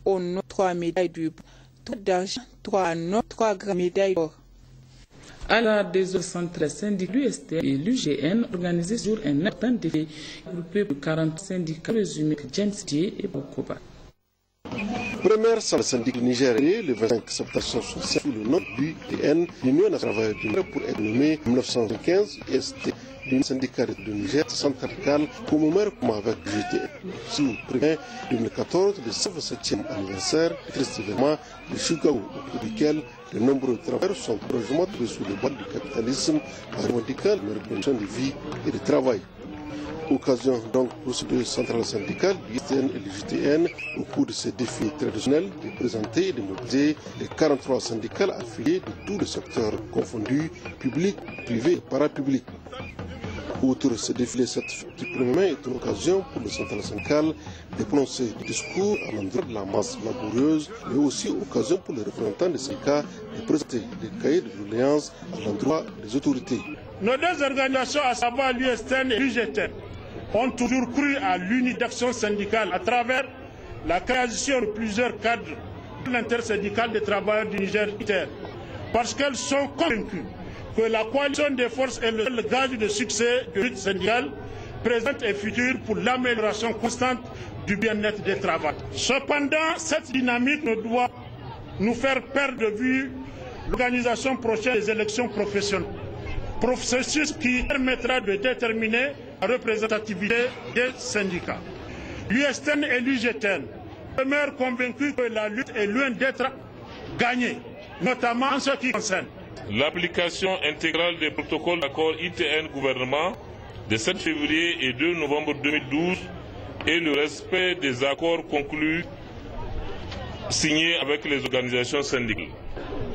Au nom 3 médailles du 3 d'argent, 3 en or, 3 grandes médailles d'or. À la des autres centres syndicaux, l'UST et l'UGN organisé sur un important défi groupé de 40 syndicats résumés de Djensti et Bokoba. Première salle syndicale nigérienne, le 25 septembre 1960, sous le nom du l'UDN, l'Union nationale du Niger, pour être nommée en 1915, ST, l'Union syndicale de Niger, centrale commémore comme avec l'UGTN. Sous le 1er 2014, le 127e anniversaire, triste événement de Chicago, au cours duquel de nombreux travailleurs sont prochainement trouvés sous le bois du capitalisme, en revendiquant leurs conditions de vie et de travail. Occasion donc pour ces deux centrales syndicales, l'USTN et l'UGTN, au cours de ces défis traditionnels, de présenter et de mobiliser les 43 syndicats affiliés de tous les secteurs confondus, publics, privés et parapublics. Outre ce défilé, cette fête du 1er mai est une occasion pour les centrales syndicales de prononcer des discours à l'endroit de la masse laborieuse, mais aussi occasion pour les représentants des syndicats de présenter des cahiers de doléances à l'endroit des autorités. Nos deux organisations, à savoir l'USTN et l'UGTN, ont toujours cru à l'unité d'action syndicale à travers la création de plusieurs cadres de l'intersyndical des travailleurs du Niger, parce qu'elles sont convaincues que la coalition des forces est le gage de succès de la lutte syndicale présente et future pour l'amélioration constante du bien-être des travailleurs. Cependant, cette dynamique ne doit nous faire perdre de vue l'organisation prochaine des élections professionnelles, processus qui permettra de déterminer la représentativité des syndicats. L'USTN et l'UGTN demeurent convaincus que la lutte est loin d'être gagnée, notamment en ce qui concerne l'application intégrale des protocoles d'accord ITN-gouvernement de 7 février et 2 novembre 2012 et le respect des accords conclus signés avec les organisations syndicales.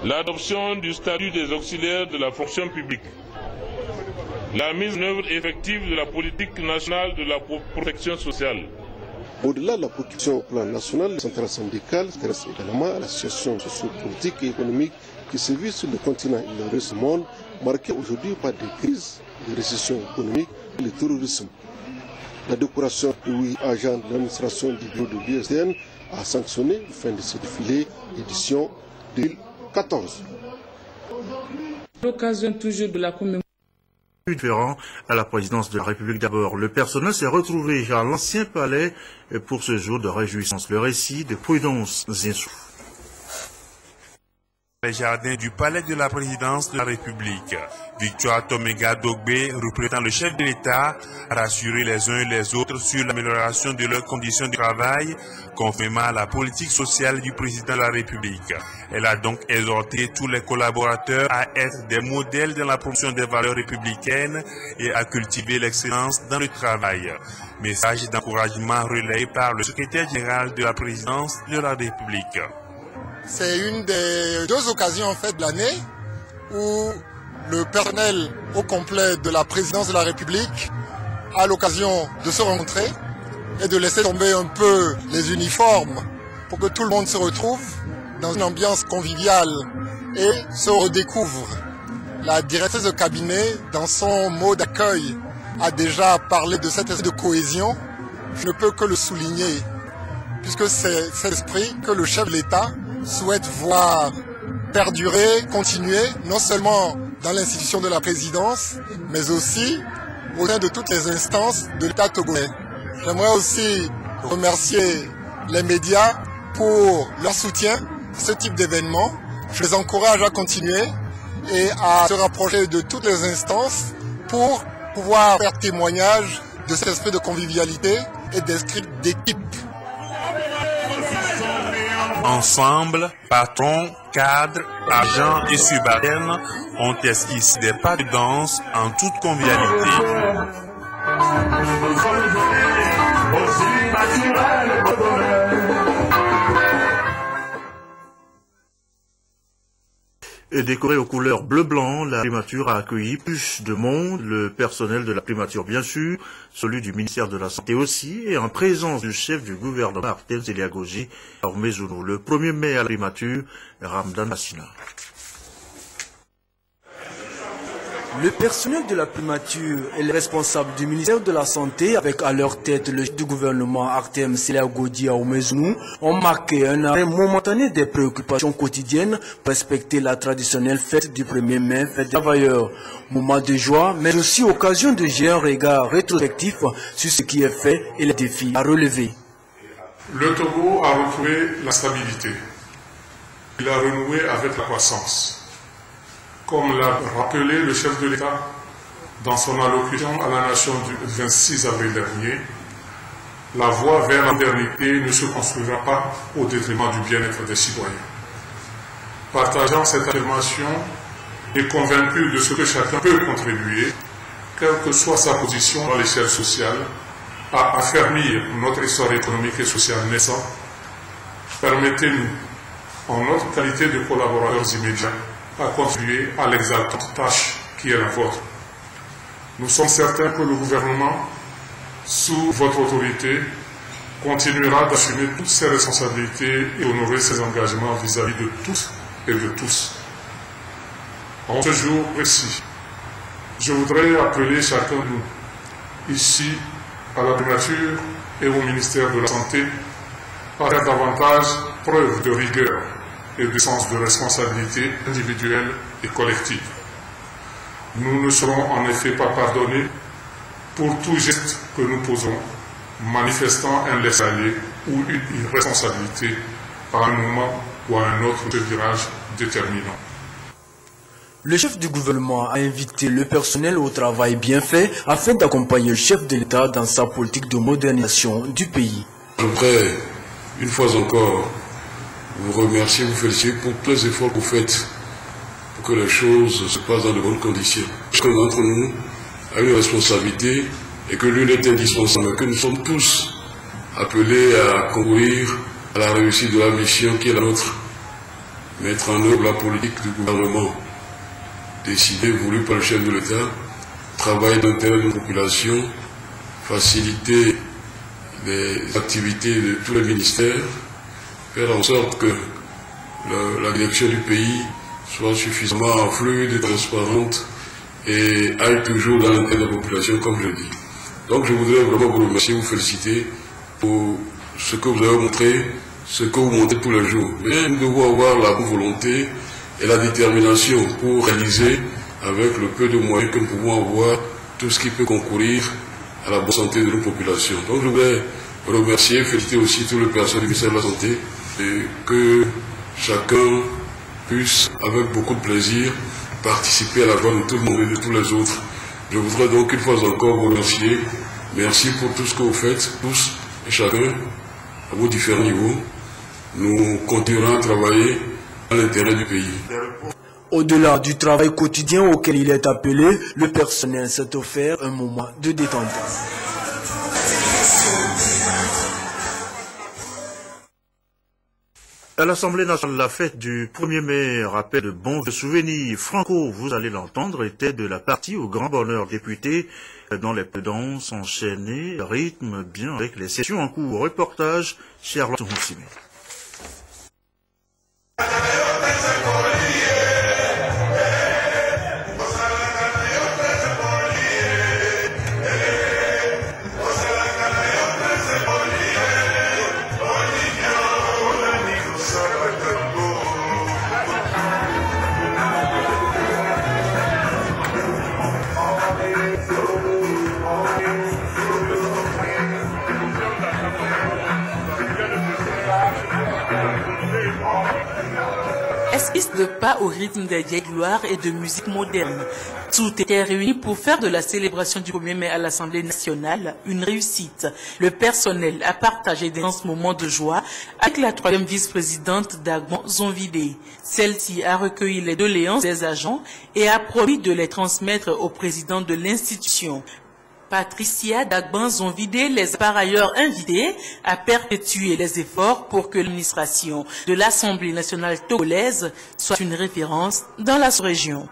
L'adoption du statut des auxiliaires de la fonction publique. La mise en œuvre effective de la politique nationale de la protection sociale. Au-delà de la protection au plan national, les centrales syndicales s'intéressent également à la situation socio-politique et économique qui se vit sur le continent et le reste du monde, marqué aujourd'hui par des crises, des récessions économiques et le terrorisme. La décoration de 8 agents de l'administration du bureau de l'USTN a sanctionné la fin de ce défilé édition 2014. L'occasion toujours de la commémoration Différent à la présidence de la République d'abord. Le personnel s'est retrouvé à l'ancien palais pour ce jour de réjouissance. Le récit de Prudence Zinsou. Les jardins du palais de la présidence de la République. Victoire Toméga Dogbe, représentant le chef de l'État, a rassuré les uns et les autres sur l'amélioration de leurs conditions de travail, conformément à la politique sociale du président de la République. Elle a donc exhorté tous les collaborateurs à être des modèles dans la promotion des valeurs républicaines et à cultiver l'excellence dans le travail. Message d'encouragement relayé par le secrétaire général de la présidence de la République. C'est une des deux occasions en fait de l'année où le personnel au complet de la présidence de la République a l'occasion de se rencontrer et de laisser tomber un peu les uniformes pour que tout le monde se retrouve dans une ambiance conviviale et se redécouvre. La directrice de cabinet, dans son mot d'accueil, a déjà parlé de cet esprit de cohésion. Je ne peux que le souligner, puisque c'est cet esprit que le chef de l'État souhaite voir perdurer, continuer, non seulement dans l'institution de la présidence, mais aussi au sein de toutes les instances de l'État togolais. J'aimerais aussi remercier les médias pour leur soutien à ce type d'événement. Je les encourage à continuer et à se rapprocher de toutes les instances pour pouvoir faire témoignage de cet esprit de convivialité et d'esprit d'équipe. Ensemble, patrons, cadres, agents et subalternes ont esquissé des pas de danse en toute convivialité. Et décorée aux couleurs bleu-blanc, la primature a accueilli plus de monde, le personnel de la primature bien sûr, celui du ministère de la Santé aussi, et en présence du chef du gouvernement Artel Zeliagogi, Ormezounou. Le 1er mai à la primature, Ramdan Massina. Le personnel de la primature et les responsables du ministère de la Santé, avec à leur tête le chef du gouvernement Artem Seliagodji Ahomezounou, ont marqué un arrêt momentané des préoccupations quotidiennes pour respecter la traditionnelle fête du 1er mai, fête des travailleurs. Moment de joie, mais aussi occasion de jeter un regard rétrospectif sur ce qui est fait et les défis à relever. Le Togo a retrouvé la stabilité. Il a renoué avec la croissance. Comme l'a rappelé le chef de l'État dans son allocution à la nation du 26 avril dernier, la voie vers la modernité ne se construira pas au détriment du bien-être des citoyens. Partageant cette affirmation et convaincu de ce que chacun peut contribuer, quelle que soit sa position dans l'échelle sociale, à affermir notre histoire économique et sociale naissante, permettez-nous, en notre qualité de collaborateurs immédiats, à contribuer à l'exaltante tâche qui est la vôtre. Nous sommes certains que le gouvernement, sous votre autorité, continuera d'assumer toutes ses responsabilités et honorer ses engagements vis-à-vis de tous et de tous. En ce jour précis, je voudrais appeler chacun de nous, ici, à la primature et au ministère de la Santé, à faire davantage preuve de rigueur et de sens de responsabilité individuelle et collective. Nous ne serons en effet pas pardonnés pour tout geste que nous posons, manifestant un laisser-aller ou une irresponsabilité à un moment ou à un autre de virage déterminant. Le chef du gouvernement a invité le personnel au travail bien fait afin d'accompagner le chef de l'État dans sa politique de modernisation du pays. Je voudrais, une fois encore, vous remercier, vous féliciter pour tous les efforts que vous faites pour que les choses se passent dans de bonnes conditions. Chacun d'entre nous a une responsabilité et que l'une est indispensable, que nous sommes tous appelés à concourir à la réussite de la mission qui est la nôtre. Mettre en œuvre la politique du gouvernement décidée, voulue par le chef de l'État, travailler dans l'intérêt de la population, faciliter les activités de tous les ministères, faire en sorte que la direction du pays soit suffisamment fluide et transparente et aille toujours dans l'intérêt de la population, comme je dis. Donc je voudrais vraiment vous remercier, vous féliciter pour ce que vous avez montré, ce que vous montrez tous les jours. Mais nous devons avoir la bonne volonté et la détermination pour réaliser avec le peu de moyens que nous pouvons avoir tout ce qui peut concourir à la bonne santé de nos populations. Donc je voudrais remercier, féliciter aussi tout le personnel du ministère de la Santé et que chacun puisse, avec beaucoup de plaisir, participer à la joie de tout le monde et de tous les autres. Je voudrais donc une fois encore vous remercier. Merci pour tout ce que vous faites, tous et chacun, à vos différents niveaux. Nous continuerons à travailler à l'intérêt du pays. Au-delà du travail quotidien auquel il est appelé, le personnel s'est offert un moment de détente. À l'Assemblée nationale, la fête du 1er mai rappelle de bons souvenirs. Franco, vous allez l'entendre, était de la partie au grand bonheur député dans les danses enchaînées, rythme bien avec les sessions en cours. Reportage, Charlotte Ronsimé. Esquisse de pas au rythme des vieilles gloires et de musique moderne. Tout était réuni pour faire de la célébration du 1er mai à l'Assemblée nationale une réussite. Le personnel a partagé d'immenses moments de joie avec la 3e vice-présidente Dagban Zonvidé. Celle-ci a recueilli les doléances des agents et a promis de les transmettre au président de l'institution. Patricia Dagban Zonvidé les a par ailleurs invités à perpétuer les efforts pour que l'administration de l'Assemblée nationale togolaise soit une référence dans la région.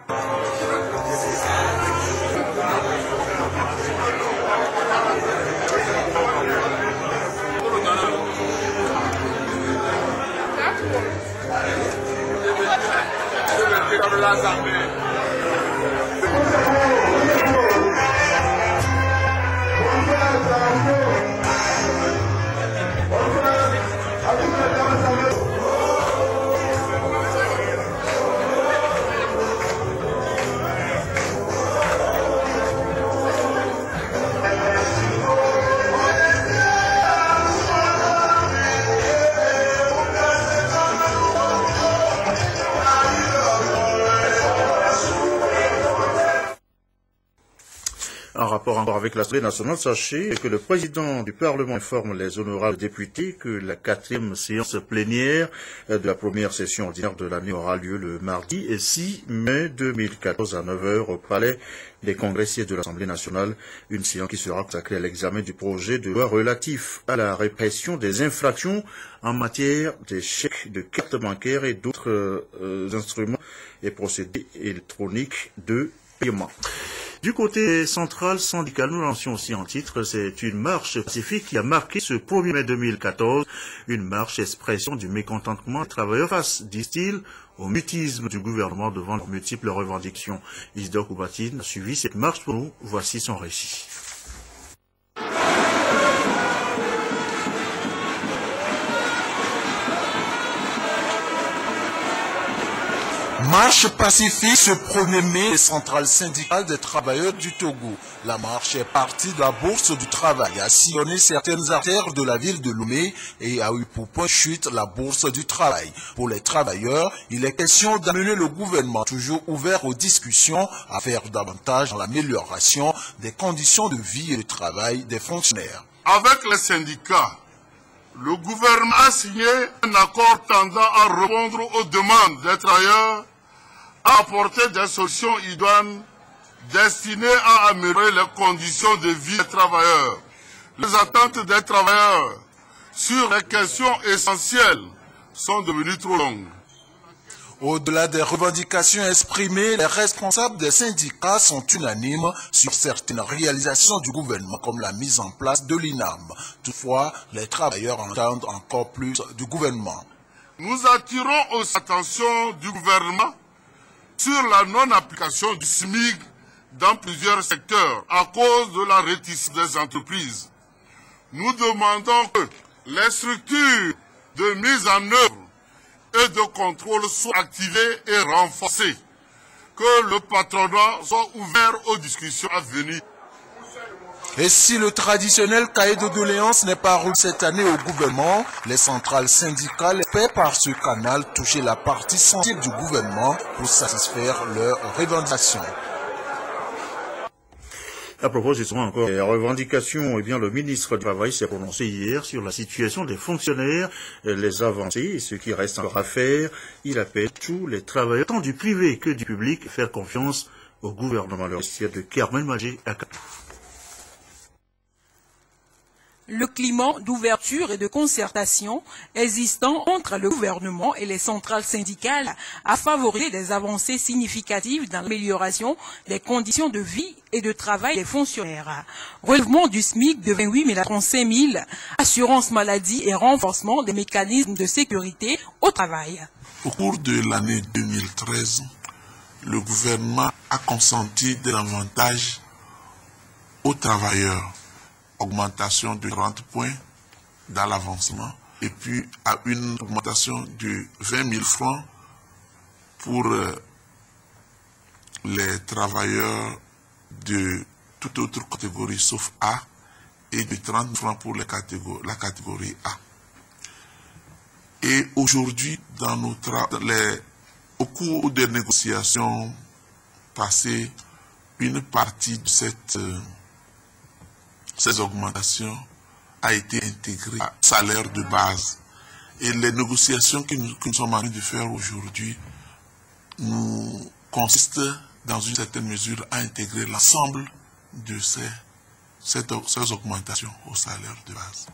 rapport encore avec l'Assemblée nationale, sachez que le président du Parlement informe les honorables députés que la 4e séance plénière de la première session ordinaire de l'année aura lieu le mardi 6 mai 2014 à 9h au palais des congrès de l'Assemblée nationale, une séance qui sera consacrée à l'examen du projet de loi relatif à la répression des infractions en matière de chèques, de cartes bancaires et d'autres instruments et procédés électroniques de paiement. Du côté central syndical, nous lancions aussi en titre, c'est une marche pacifique qui a marqué ce 1er mai 2014, une marche expression du mécontentement des travailleurs face, disent-ils, au mutisme du gouvernement devant leurs multiples revendications. Isidore Koubatine a suivi cette marche pour nous, voici son récit. Marche pacifique ce 1er mai des centrales syndicales des travailleurs du Togo. La marche est partie de la Bourse du Travail, a sillonné certaines artères de la ville de Lomé et a eu pour point de chute la Bourse du Travail. Pour les travailleurs, il est question d'amener le gouvernement toujours ouvert aux discussions à faire davantage dans l'amélioration des conditions de vie et de travail des fonctionnaires. Avec les syndicats, le gouvernement a signé un accord tendant à répondre aux demandes des travailleurs, à apporter des solutions idoines destinées à améliorer les conditions de vie des travailleurs. Les attentes des travailleurs sur les questions essentielles sont devenues trop longues. Au-delà des revendications exprimées, les responsables des syndicats sont unanimes sur certaines réalisations du gouvernement, comme la mise en place de l'INAM. Toutefois, les travailleurs entendent encore plus du gouvernement. Nous attirons aussi l'attention du gouvernement sur la non-application du SMIC dans plusieurs secteurs à cause de la réticence des entreprises. Nous demandons que les structures de mise en œuvre et de contrôle soient activées et renforcées, que le patronat soit ouvert aux discussions à venir. Et si le traditionnel cahier de doléances n'est pas remis cette année au gouvernement, les centrales syndicales espèrent par ce canal toucher la partie sensible du gouvernement pour satisfaire leurs revendications. À propos justement encore des revendications, eh bien le ministre du Travail s'est prononcé hier sur la situation des fonctionnaires, les avancées et ce qui reste encore à faire. Il appelle tous les travailleurs, tant du privé que du public, à faire confiance au gouvernement. Le récit de Carmen Magé à Cap. Le climat d'ouverture et de concertation existant entre le gouvernement et les centrales syndicales a favorisé des avancées significatives dans l'amélioration des conditions de vie et de travail des fonctionnaires. Relèvement du SMIC de 28 000 à 35 000, assurance maladie et renforcement des mécanismes de sécurité au travail. Au cours de l'année 2013, le gouvernement a consenti des avantages aux travailleurs. Augmentation de 30 points dans l'avancement et puis à une augmentation de 20 000 francs pour les travailleurs de toute autre catégorie sauf A et de 30 000 francs pour la catégorie A. Et aujourd'hui, au cours des négociations passées, une partie de ces augmentations a été intégrée à salaire de base. Et les négociations que nous sommes en train de faire aujourd'hui nous consistent dans une certaine mesure à intégrer l'ensemble de ces augmentations au salaire de base.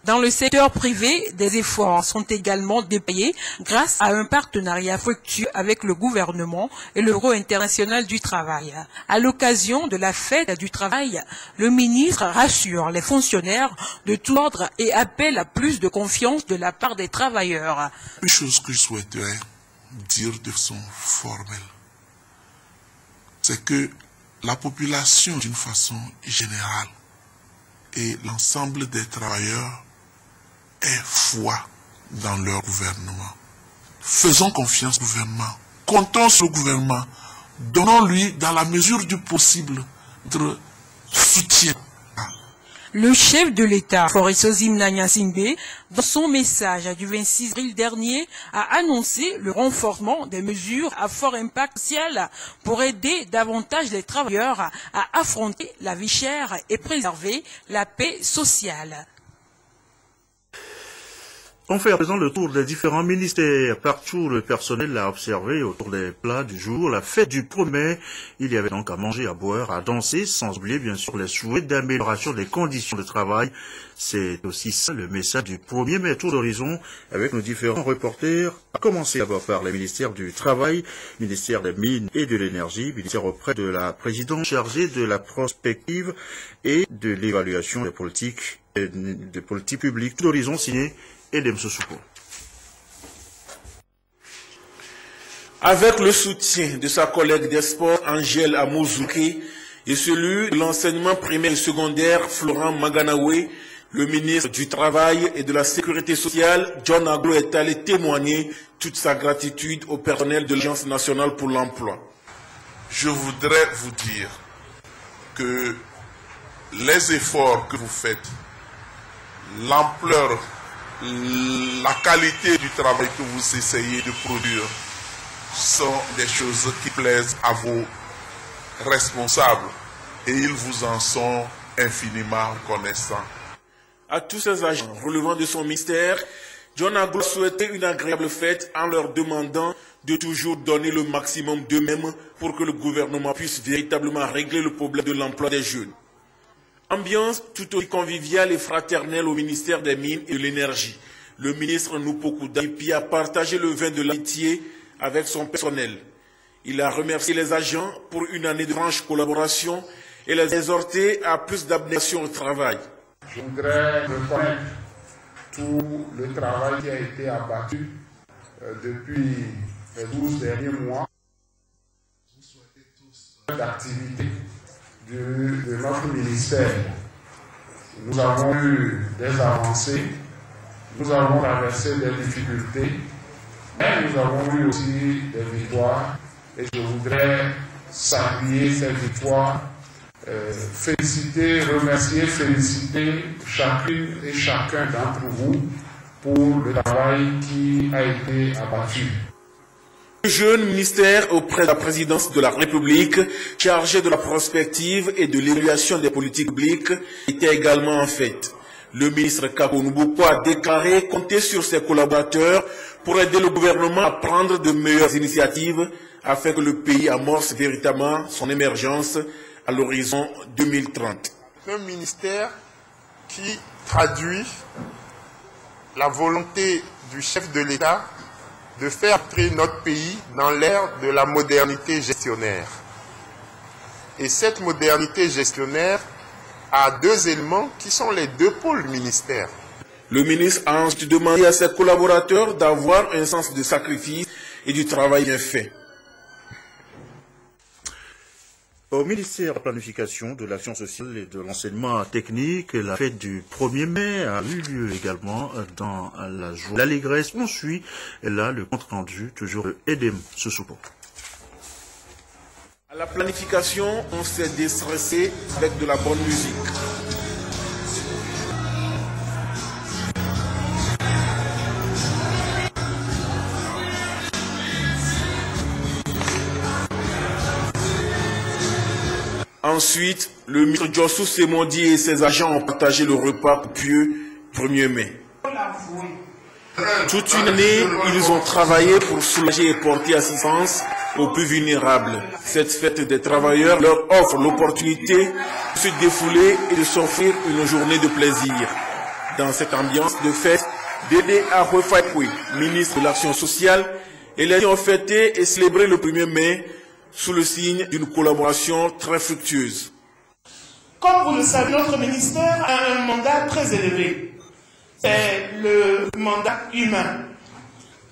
Dans le secteur privé, des efforts sont également déployés grâce à un partenariat fructueux avec le gouvernement et le Bureau international du travail. À l'occasion de la fête du travail, le ministre rassure les fonctionnaires de tout ordre et appelle à plus de confiance de la part des travailleurs. Une chose que je souhaiterais dire de façon formelle, c'est que la population, d'une façon générale, et l'ensemble des travailleurs aient foi dans leur gouvernement. Faisons confiance au gouvernement. Comptons sur le gouvernement. Donnons-lui, dans la mesure du possible, notre soutien. Le chef de l'État, Faure-Sozim Nanyasingbe, dans son message du 26 avril dernier, a annoncé le renforcement des mesures à fort impact social pour aider davantage les travailleurs à affronter la vie chère et préserver la paix sociale. On fait à présent le tour des différents ministères. Partout, le personnel l'a observé autour des plats du jour. La fête du 1er mai, il y avait donc à manger, à boire, à danser, sans oublier bien sûr les souhaits d'amélioration des conditions de travail. C'est aussi ça le message du 1er mai, tour d'horizon, avec nos différents reporters. À commencer d'abord par les ministères du Travail, ministère des Mines et de l'Énergie, ministère auprès de la présidente chargée de la prospective et de l'évaluation des politiques publiques. Tour d'horizon signé Edem Sosuko. Avec le soutien de sa collègue des sports Angèle Amozouké et celui de l'enseignement primaire et secondaire Florent Maganawe, le ministre du Travail et de la Sécurité sociale John Aglo est allé témoigner toute sa gratitude au personnel de l'Agence nationale pour l'emploi. Je voudrais vous dire que les efforts que vous faites, l'ampleur, la qualité du travail que vous essayez de produire sont des choses qui plaisent à vos responsables et ils vous en sont infiniment reconnaissants. À tous ces agents relevant de son ministère, John Aglo souhaitait une agréable fête en leur demandant de toujours donner le maximum d'eux-mêmes pour que le gouvernement puisse véritablement régler le problème de l'emploi des jeunes. Ambiance tout aussi conviviale et fraternelle au ministère des Mines et de l'Énergie. Le ministre Nupoku Daipi a partagé le vin de l'amitié avec son personnel. Il a remercié les agents pour une année de franche collaboration et les exhorté à plus d'abnégation au travail. Je voudrais reconnaître tout le travail qui a été abattu depuis les 12 derniers mois. Vous souhaitez tous d'activité de notre ministère. Nous avons eu des avancées, nous avons traversé des difficultés, mais nous avons eu aussi des victoires et je voudrais saluer ces victoires, féliciter, remercier, féliciter chacune et chacun d'entre vous pour le travail qui a été abattu. Le jeune ministère auprès de la présidence de la République, chargé de la prospective et de l'évaluation des politiques publiques, était également en fête. Le ministre Kako Nubuko a déclaré compter sur ses collaborateurs pour aider le gouvernement à prendre de meilleures initiatives afin que le pays amorce véritablement son émergence à l'horizon 2030. Un ministère qui traduit la volonté du chef de l'État de faire entrer notre pays dans l'ère de la modernité gestionnaire. Et cette modernité gestionnaire a deux éléments qui sont les deux pôles du ministère. Le ministre a ensuite demandé à ses collaborateurs d'avoir un sens de sacrifice et du travail bien fait. Au ministère de la Planification, de l'Action sociale et de l'Enseignement technique, la fête du 1er mai a eu lieu également dans la joie. L'allégresse, on suit là le compte rendu, toujours de Edem Sosuko. À la planification, on s'est déstressé avec de la bonne musique. Ensuite, le ministre Djossou Semondi et ses agents ont partagé le repas pieux 1er mai. Toute une année, ils ont travaillé pour soulager et porter assistance aux plus vulnérables. Cette fête des travailleurs leur offre l'opportunité de se défouler et de s'offrir une journée de plaisir. Dans cette ambiance de fête, Dédé Ahouefaïpoui, ministre de l'Action sociale, et les ont fêté et célébré le 1er mai sous le signe d'une collaboration très fructueuse. Comme vous le savez, notre ministère a un mandat très élevé. C'est le mandat humain.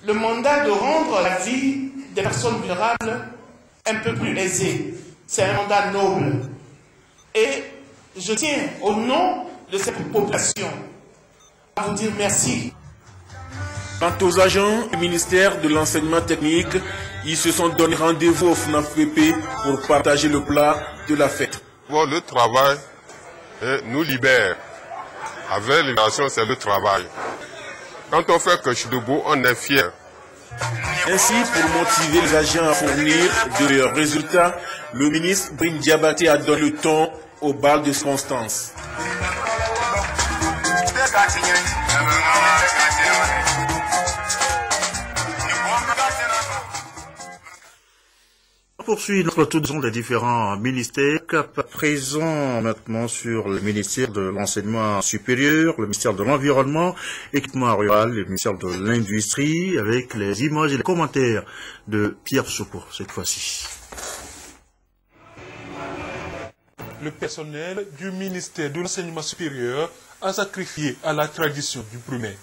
Le mandat de rendre la vie des personnes vulnérables un peu plus aisée. C'est un mandat noble. Et je tiens, au nom de cette population, à vous dire merci. Quant aux agents du ministère de l'Enseignement technique, ils se sont donné rendez-vous au FNAFPP pour partager le plat de la fête. Le travail nous libère avec l'innovation, c'est le travail. Quand on fait quelque chose de beau, on est fier. Ainsi, pour motiver les agents à fournir de meilleurs résultats, le ministre Brim Diabaté a donné le ton au bal de Constance. On poursuit notre tour des différents ministères. Cap présent maintenant sur le ministère de l'Enseignement supérieur, le ministère de l'Environnement, équipement rural, le ministère de l'Industrie, avec les images et les commentaires de Pierre Soucour cette fois-ci. Le personnel du ministère de l'Enseignement supérieur a sacrifié à la tradition du primaire.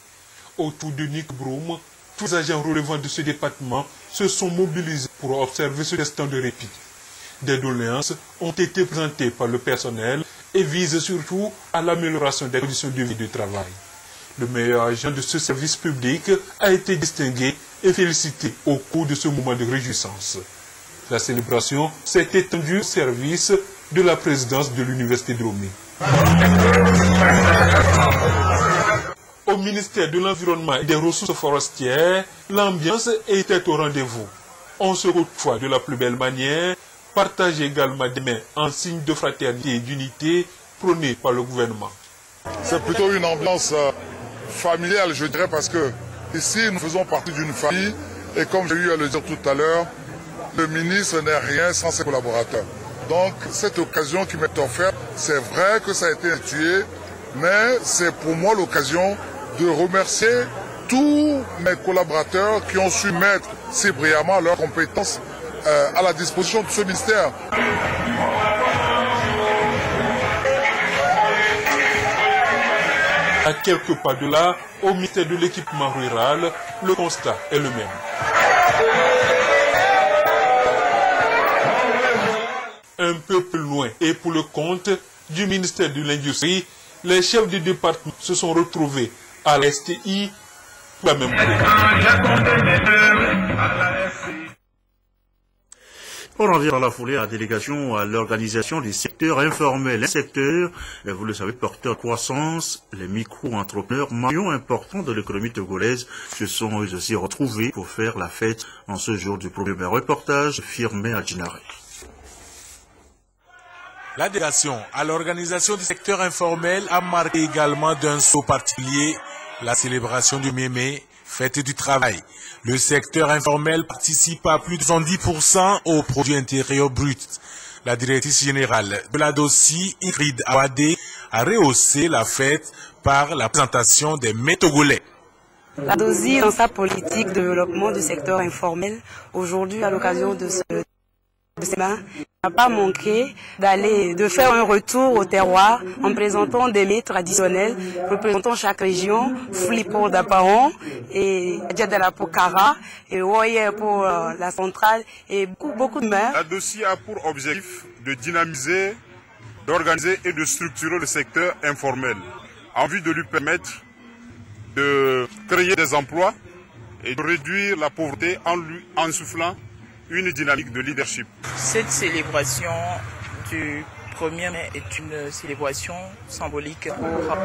Autour de Nick Broom, tous les agents relevant de ce département se sont mobilisés pour observer ce instant de répit. Des doléances ont été présentées par le personnel et visent surtout à l'amélioration des conditions de vie et de travail. Le meilleur agent de ce service public a été distingué et félicité au cours de ce moment de réjouissance. La célébration s'est étendue au service de la présidence de l'Université de Lomé. Au ministère de l'Environnement et des Ressources forestières, l'ambiance était au rendez-vous. On se côtoie de la plus belle manière, partage également des mains en signe de fraternité et d'unité prônée par le gouvernement. C'est plutôt une ambiance familiale, je dirais, parce que ici, nous faisons partie d'une famille et comme j'ai eu à le dire tout à l'heure, le ministre n'est rien sans ses collaborateurs. Donc, cette occasion qui m'est offerte, c'est vrai que ça a été institué, mais c'est pour moi l'occasion de remercier tous mes collaborateurs qui ont su mettre si brillamment leurs compétences à la disposition de ce ministère. À quelques pas de là, au ministère de l'équipement rural, le constat est le même. Un peu plus loin et pour le compte du ministère de l'Industrie, les chefs du département se sont retrouvés à la STI pour la même On en vient dans la foulée à la délégation à l'organisation du secteur informel. Un secteur, vous le savez, porteur de croissance, les micro-entrepreneurs, maillons importants de l'économie togolaise, se sont eux aussi retrouvés pour faire la fête en ce jour du premier reportage firmé à Djinaré. La délégation à l'organisation du secteur informel a marqué également d'un saut particulier la célébration du 1er mai, fête du travail. Le secteur informel participe à plus de 70% au produit intérieur brut. La directrice générale de la DOSI, Ingrid Awade, a rehaussé la fête par la présentation des mets togolais. La DOSI, dans sa politique de développement du secteur informel, aujourd'hui, à l'occasion de ce n'a pas manqué de faire un retour au terroir en présentant des mets traditionnels représentant chaque région, Flipo d'Aparon et Djadala pour Kara et Woye pour la centrale et beaucoup de mets. La DOSI a pour objectif de dynamiser, d'organiser et de structurer le secteur informel en vue de lui permettre de créer des emplois et de réduire la pauvreté en soufflant une dynamique de leadership. Cette célébration du 1er mai est une célébration symbolique pour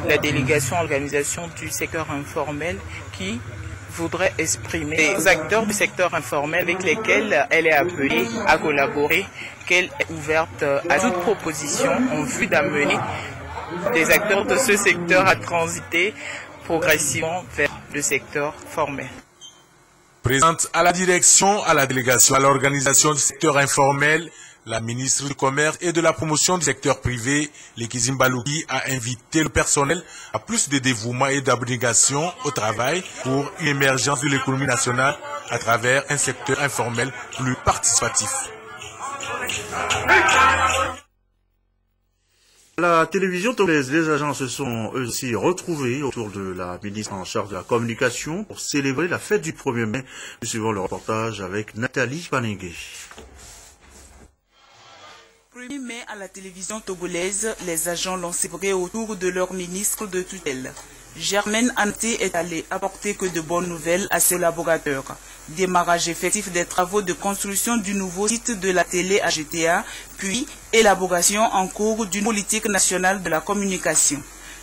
la délégation organisation du secteur informel qui voudrait exprimer les acteurs du secteur informel avec lesquels elle est appelée à collaborer, qu'elle est ouverte à toute proposition en vue d'amener les acteurs de ce secteur à transiter progressivement vers le secteur formel. Présente à la direction, à la délégation, à l'organisation du secteur informel, la ministre du Commerce et de la promotion du secteur privé, Lekizim Balouki, a invité le personnel à plus de dévouement et d'abnégation au travail pour une émergence de l'économie nationale à travers un secteur informel plus participatif. La télévision togolaise, les agents se sont eux aussi retrouvés autour de la ministre en charge de la communication pour célébrer la fête du 1er mai. Nous suivons le reportage avec Nathalie Panengue. 1er mai à la télévision togolaise, les agents l'ont célébré autour de leur ministre de tutelle. Germaine Anté est allée apporter que de bonnes nouvelles à ses collaborateurs. Démarrage effectif des travaux de construction du nouveau site de la télé à GTA, puis élaboration en cours d'une politique nationale de la communication.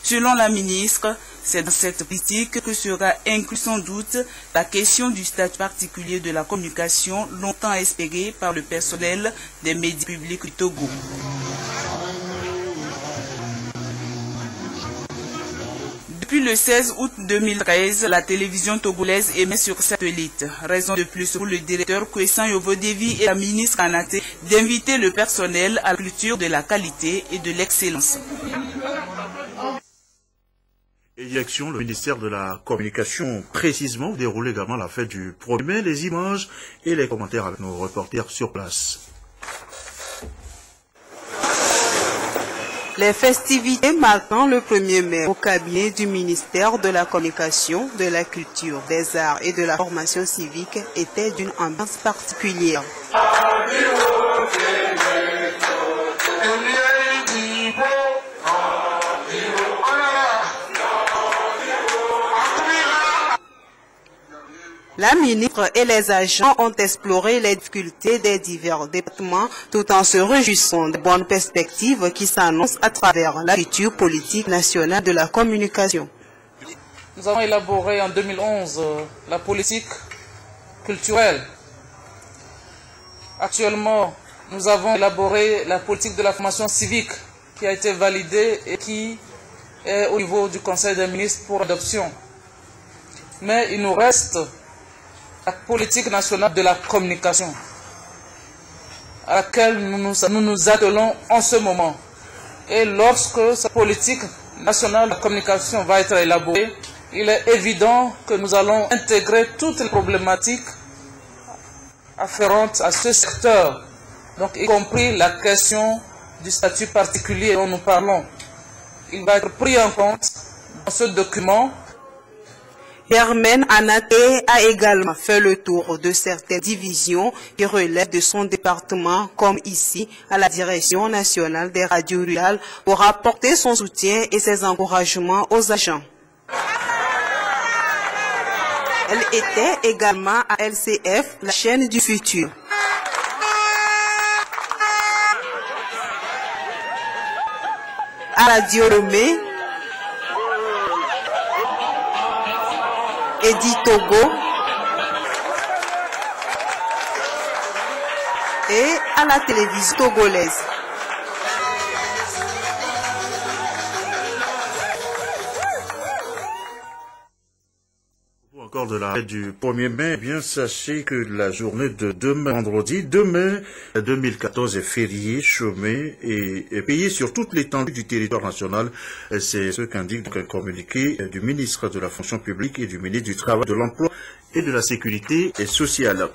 Selon la ministre, c'est dans cette politique que sera inclus sans doute la question du statut particulier de la communication, longtemps espérée par le personnel des médias publics du Togo. Depuis le 16 août 2013, la télévision togolaise émet sur satellite. Raison de plus pour le directeur Kwessan Yovodevi et la ministre Anaté d'inviter le personnel à la culture de la qualité et de l'excellence. Élection, le ministère de la Communication précisément déroule également la fête du 1er mai. Les images et les commentaires avec nos reporters sur place. Les festivités marquant le 1er mai au cabinet du ministère de la Communication, de la Culture, des Arts et de la Formation civique étaient d'une ambiance particulière. La ministre et les agents ont exploré les difficultés des divers départements tout en se réjouissant des bonnes perspectives qui s'annoncent à travers la future politique nationale de la communication. Nous avons élaboré en 2011 la politique culturelle. Actuellement, nous avons élaboré la politique de la formation civique qui a été validée et qui est au niveau du Conseil des ministres pour adoption. Mais il nous reste la politique nationale de la communication, à laquelle nous nous attelons en ce moment. Et lorsque cette politique nationale de la communication va être élaborée, il est évident que nous allons intégrer toutes les problématiques afférentes à ce secteur, donc y compris la question du statut particulier dont nous parlons. Il va être pris en compte dans ce document. Germaine Anaté a également fait le tour de certaines divisions qui relèvent de son département, comme ici à la Direction nationale des radios rurales, pour apporter son soutien et ses encouragements aux agents. Elle était également à LCF, la chaîne du futur. À Radio Lomé, Edi Togo et à la télévision togolaise. Encore de la fête du 1er mai, eh bien sachez que la journée de demain, vendredi 2 mai 2014 est férié, chômé et payé sur toute l'étendue du territoire national. C'est ce qu'indique un communiqué du ministre de la Fonction publique et du ministre du Travail, de l'Emploi et de la Sécurité sociale.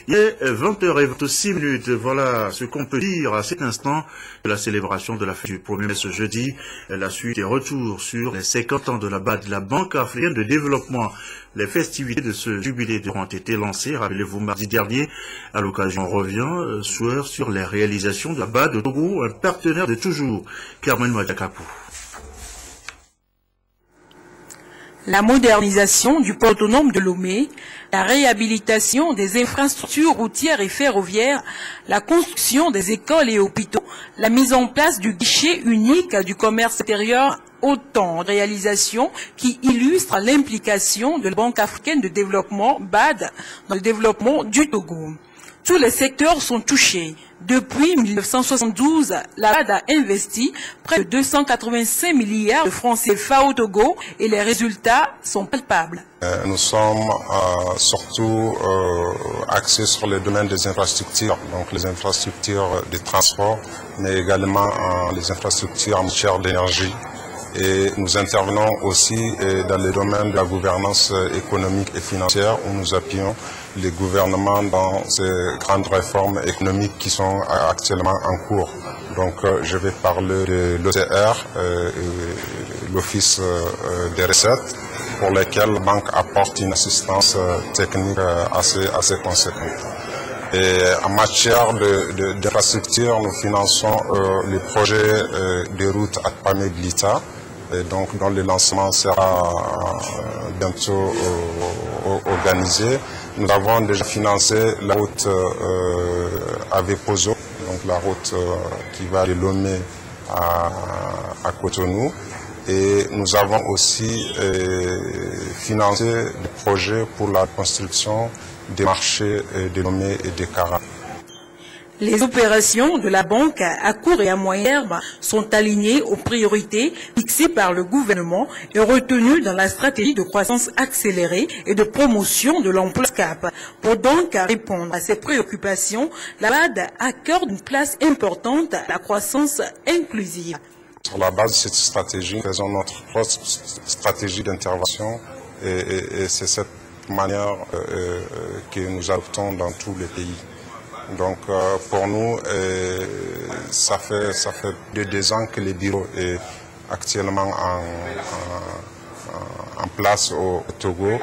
Il est 20h26. Voilà ce qu'on peut dire à cet instant de la célébration de la fête du 1er mai ce jeudi. La suite et retour sur les 50 ans de la BAD, la Banque africaine de développement. Les festivités de ce jubilé ont été lancées, rappelez-vous, mardi dernier. À l'occasion, on revient sur les réalisations de la BAD de Togo, un partenaire de toujours. Carmen Madjakapou. La modernisation du port autonome de Lomé, la réhabilitation des infrastructures routières et ferroviaires, la construction des écoles et hôpitaux, la mise en place du guichet unique du commerce extérieur, autant de réalisations qui illustrent l'implication de la Banque africaine de développement, BAD, dans le développement du Togo. Tous les secteurs sont touchés. Depuis 1972, la BAD a investi près de 285 milliards de francs CFA au Togo et les résultats sont palpables. Nous sommes surtout axés sur le domaine des infrastructures, donc les infrastructures de transport, mais également les infrastructures en matière d'énergie. Et nous intervenons aussi dans le domaine de la gouvernance économique et financière où nous appuyons les gouvernements dans ces grandes réformes économiques qui sont actuellement en cours. Donc je vais parler de l'OCR, l'Office des recettes, pour lesquels la banque apporte une assistance technique assez conséquente. Et en matière d'infrastructure, nous finançons les projets de routes acclamés de l'État, donc dont le lancement sera bientôt organisé. Nous avons déjà financé la route Avepozo, donc la route qui va de Lomé à Cotonou. Et nous avons aussi financé des projets pour la construction des marchés de Lomé et de Kara. Les opérations de la banque à court et à moyen terme sont alignées aux priorités fixées par le gouvernement et retenues dans la stratégie de croissance accélérée et de promotion de l'emploi SCAP. Pour donc répondre à ces préoccupations, la BAD accorde une place importante à la croissance inclusive. Sur la base de cette stratégie, nous faisons notre propre stratégie d'intervention et c'est cette manière que nous adoptons dans tous les pays. Donc pour nous, ça fait 2 ans que le bureau est actuellement en place au Togo.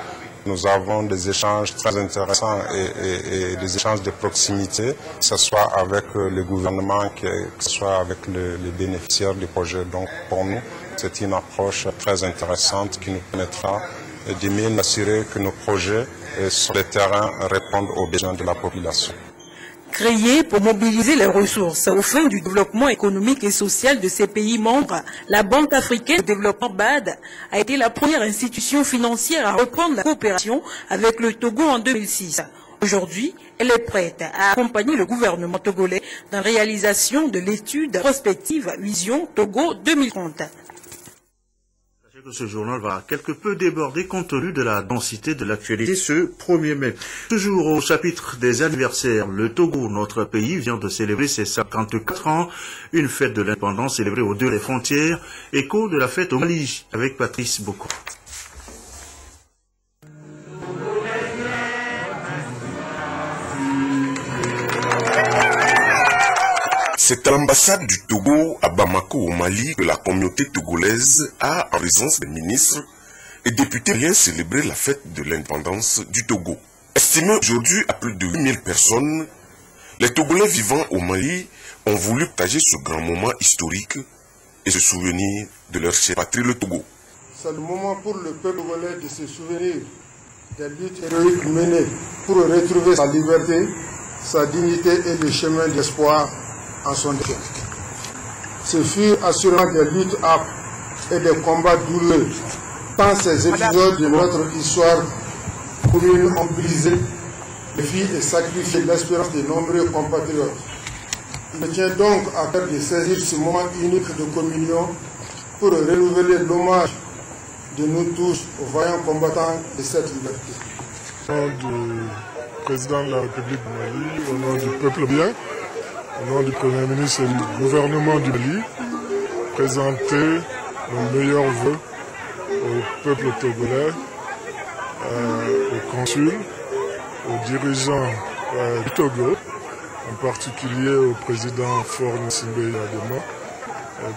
Nous avons des échanges très intéressants et des échanges de proximité, que ce soit avec le gouvernement, que ce soit avec les bénéficiaires du projet. Donc pour nous, c'est une approche très intéressante qui nous permettra de mieux assurer que nos projets sur le terrain répondent aux besoins de la population. Créée pour mobiliser les ressources aux fins du développement économique et social de ces pays membres, la Banque africaine de développement BAD a été la première institution financière à reprendre la coopération avec le Togo en 2006. Aujourd'hui, elle est prête à accompagner le gouvernement togolais dans la réalisation de l'étude prospective Vision Togo 2030. Ce journal va quelque peu déborder compte tenu de la densité de l'actualité ce 1er mai. Toujours au chapitre des anniversaires, le Togo, notre pays, vient de célébrer ses 54 ans. Une fête de l'indépendance célébrée aux 2 frontières. Écho de la fête au Mali avec Patrice Boko. C'est à l'ambassade du Togo à Bamako au Mali que la communauté togolaise a, en présence des ministres et députés, bien célébré la fête de l'indépendance du Togo. Estimé aujourd'hui à plus de 8000 personnes, les Togolais vivant au Mali ont voulu partager ce grand moment historique et se souvenir de leur chère patrie, le Togo. C'est le moment pour le peuple togolais de se souvenir des luttes héroïques menées pour retrouver sa liberté, sa dignité et le chemin d'espoir en son déchet. Ce fut assurément des luttes âpres et des combats douloureux, tant ces épisodes de notre histoire commune ont brisé, défié et sacrifié l'espérance de nombreux compatriotes. Il me tient donc à cœur de saisir ce moment unique de communion pour renouveler l'hommage de nous tous aux vaillants combattants de cette liberté. Au nom du président de la République du Mali, au nom du peuple bien, au nom du Premier ministre et du gouvernement du Mali, présenter nos meilleurs vœux au peuple togolais, aux consuls, aux dirigeants du Togo, en particulier au président Faure Gnassingbé Adema,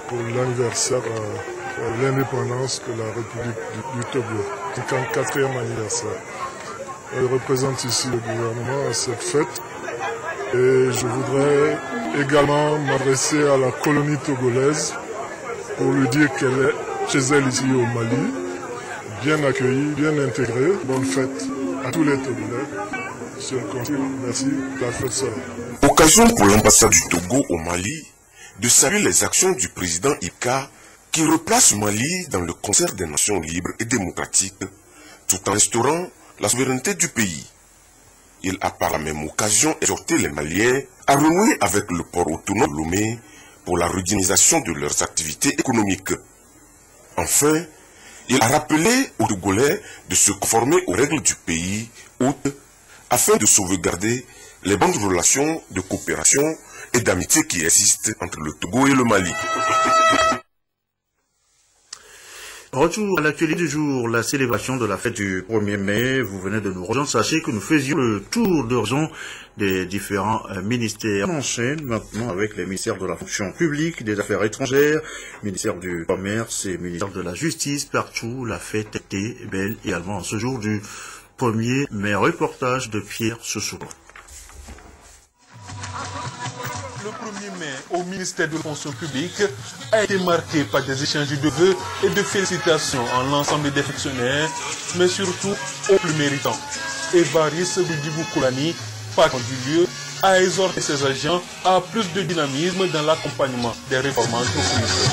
pour l'anniversaire de l'indépendance de la République du Togo, 54e anniversaire. Je représente ici le gouvernement à cette fête. Et je voudrais également m'adresser à la colonie togolaise pour lui dire qu'elle est chez elle ici au Mali, bien accueillie, bien intégrée. Bonne fête à tous les Togolais. Monsieur le consul, merci, la fête sera. Occasion pour l'ambassade du Togo au Mali de saluer les actions du président Ika qui replace Mali dans le concert des nations libres et démocratiques tout en restaurant la souveraineté du pays. Il a par la même occasion exhorté les Maliens à renouer avec le port autonome de Lomé pour la redynamisation de leurs activités économiques. Enfin, il a rappelé aux Togolais de se conformer aux règles du pays hôte afin de sauvegarder les bonnes relations de coopération et d'amitié qui existent entre le Togo et le Mali. Retour à l'actualité du jour, la célébration de la fête du 1er mai. Vous venez de nous rejoindre. Sachez que nous faisions le tour d'horizon des différents ministères. On enchaîne maintenant avec les ministères de la fonction publique, des affaires étrangères, ministère du commerce et ministère de la justice. Partout, la fête était belle également ce jour du 1er mai. Reportage de Pierre Sessou. Le 1er mai au ministère de la fonction publique a été marqué par des échanges de vœux et de félicitations en l'ensemble des fonctionnaires, mais surtout aux plus méritants. Évariste Bidibou Koulani, patron du lieu, a exhorté ses agents à plus de dynamisme dans l'accompagnement des réformes entreprises.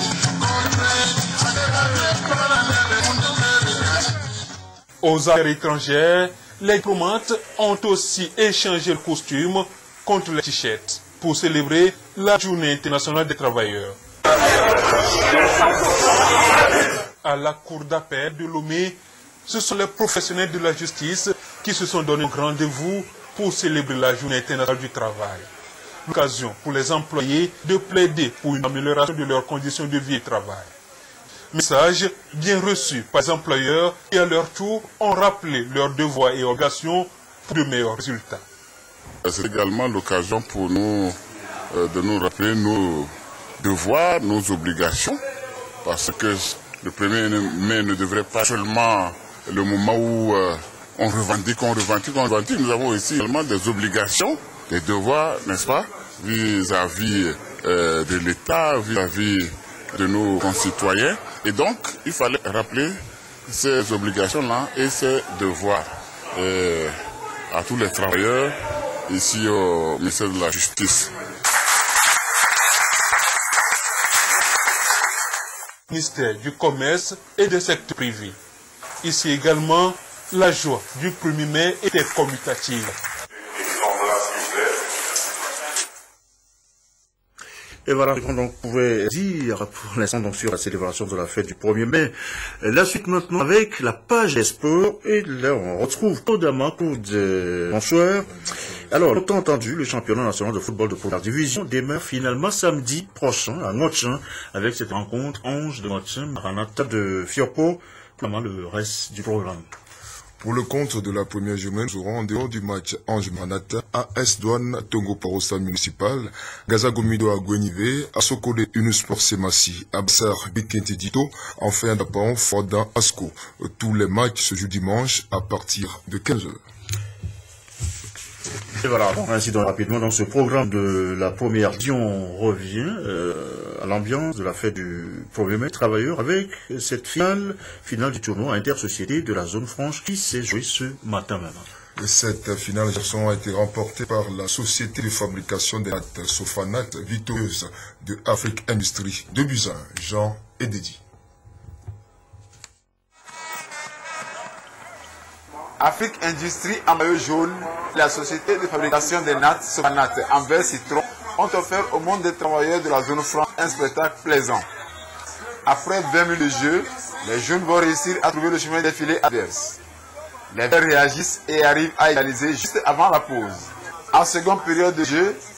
Aux affaires étrangères, les diplomates ont aussi échangé le costume contre les t-shirts pour célébrer la Journée internationale des travailleurs. À la cour d'appel de Lomé, ce sont les professionnels de la justice qui se sont donné un rendez-vous pour célébrer la Journée internationale du travail. L'occasion pour les employés de plaider pour une amélioration de leurs conditions de vie et de travail. Message bien reçu par les employeurs qui à leur tour ont rappelé leurs devoirs et obligations pour de meilleurs résultats. C'est également l'occasion pour nous de nous rappeler nos devoirs, nos obligations, parce que le 1er mai ne devrait pas seulement le moment où on revendique. Nous avons aussi également des obligations, des devoirs, n'est-ce pas, vis-à-vis de l'État, vis-à-vis de nos concitoyens. Et donc, il fallait rappeler ces obligations-là et ces devoirs à tous les travailleurs ici au ministère de la Justice. Ministère du Commerce et du secteur privé. Ici également, la joie du 1er mai était commutative. Et voilà ce qu'on pouvait dire pour l'instant donc sur la célébration de la fête du 1er mai. La suite maintenant avec la page des sports. Et là on retrouve Kodama Koud. Bonsoir. Alors, longtemps entendu, le championnat national de football de première division démarre finalement samedi prochain à Ngotchin avec cette rencontre Ange de Ngotchin, Maranatha de Fiopo. Comment le reste du programme? Pour le compte de la première journée, nous aurons en dehors du match Ange Manata, AS Douane Tongo Parosta Municipal, Gazagomido à Gwenive, Asokode Unusport Semassi, Absar Bikentedito, enfin d'apparent Fordan Asko. Tous les matchs se jouent dimanche à partir de 15h. Et voilà, ainsi donc rapidement dans ce programme de la première division, on revient à l'ambiance de la fête du 1er mai travailleurs avec cette finale du tournoi intersociété de la zone franche qui s'est jouée ce matin même. Cette finale a été remportée par la société de fabrication des nattes Sofanat victorieuse de Afrique Industrie de Buzyn, Jean et Dédi. Afrique Industrie en maillot jaune, la société de fabrication des nattes Sofanat en vert citron ont offert au monde des travailleurs de la zone franche un spectacle plaisant. Après 20 minutes de jeu, les jeunes vont réussir à trouver le chemin des filets adverses. Les verts réagissent et arrivent à égaliser juste avant la pause. En seconde période de jeu,